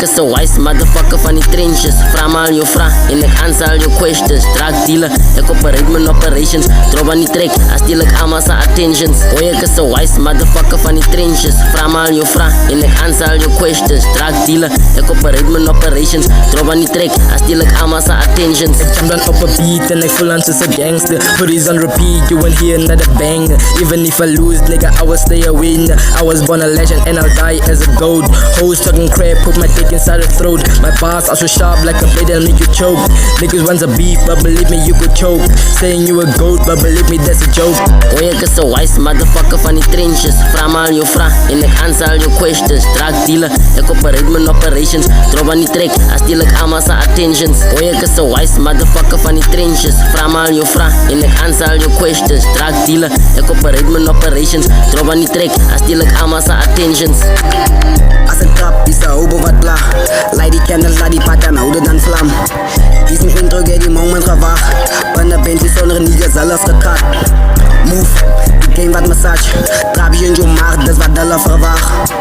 is a wise motherfucker van die trenches. Vraag me al jou vraag en ek answer al jou questions. Drug dealer, ek operate mijn operations. Drop aan die trek, as deel ek allemaal zijn attentions. Boy, ek is a wise motherfucker van die trenches. Vraag me al jou vraag en ek answer al jou questions. Drug dealer, ek operate mijn operations. Drop aan die trek, as deel ek allemaal zijn attentions. Ik jam dan op een beat en ik voel aan soos a gangster. Put these on repeat, you won't hear another banger. Even if I lose, nigga, I will stay a winner. I was born a legend and I'll die as a goat. Hoes talking crap, put my dick inside her throat. My bars are so sharp like a blade that'll make you choke. Niggas wants a beef, but believe me, you could choke. Saying you a goat, but believe me, that's a joke. Boy, ek is a wise motherfucker van die trenches. Vraag me al jou vraag en ek answer al jou questions. Drug dealer, ek operate mijn operations. Drop aan die trek, as deel ek allemaal zijn attentions. Boy, ek is a wise motherfucker van die trenches. Vraag me al jou vraag en ek answer al jou questions. Drug dealer, ek operate mijn operations. Drop aan die trek, as deel ek allemaal zijn attentions. As een trap is een hobo wat bla. Light die candles, laat die pakken houden dan vlam. Is niet intro, get die moment gewacht. Binnen bent die zonder niggas, alles gekat. Move, die game wat massage. Trap je in je maag, dat is wat hulle verwacht.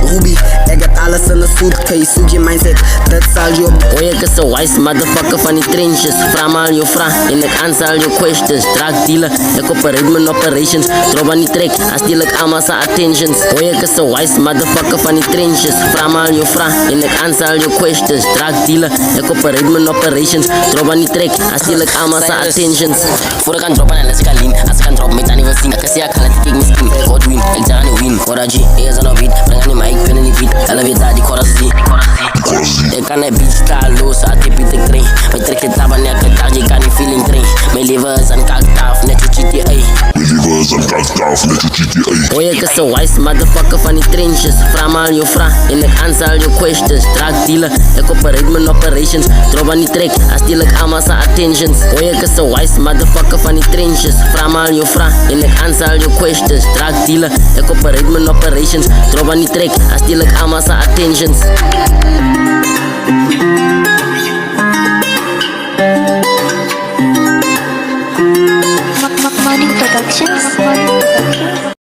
Ruby, ek heb alles in de suitcase. Zoek je mindset, dat zal je op. Boy, ek is a wise motherfucker van die trenches. Vraag me al jou vraag en ek answer al jou questions. Drug dealer, ek operate mijn operations. Drop aan die trek, as deel ek allemaal zijn attentions. Boy, ek is a wise motherfucker van die trenches. Vraag me al jou vraag en ek answer al jou questions. Drug dealer, ek operate mijn operations. Drop aan die trek, as deel ek allemaal zijn attentions. Voor ik kan droppen en les ik kan lean. Als ik kan droppen, met aan die wil zien. Ik kan zeggen, ik kan niet skin. God win, ik zeg aan die win. Voor dat G, ik is aan de beat. Breng aan die mic, pen in die beat. Alle weet dat die chorus zie. Ik kan een beat staan los, uit die beat ik train. Mijn trek het naar wanneer ik dag, je kan die feeling train. Mijn leven is een kaktaaf, net je GTA. Boy, ek is a wise motherfucker van die trenches. Vraag me al jou vraag en ek answer al jou questions. Drug dealer, ek operate mijn operations. Drop aan die trek, as deel ek allemaal zijn attentions. Boy, ek is a wise motherfucker van die trenches. Vraag me al jou vraag en ek answer al jou questions. Drug dealer, ek operate mijn operations. Drop aan die trek, as deel ek allemaal zijn attentions.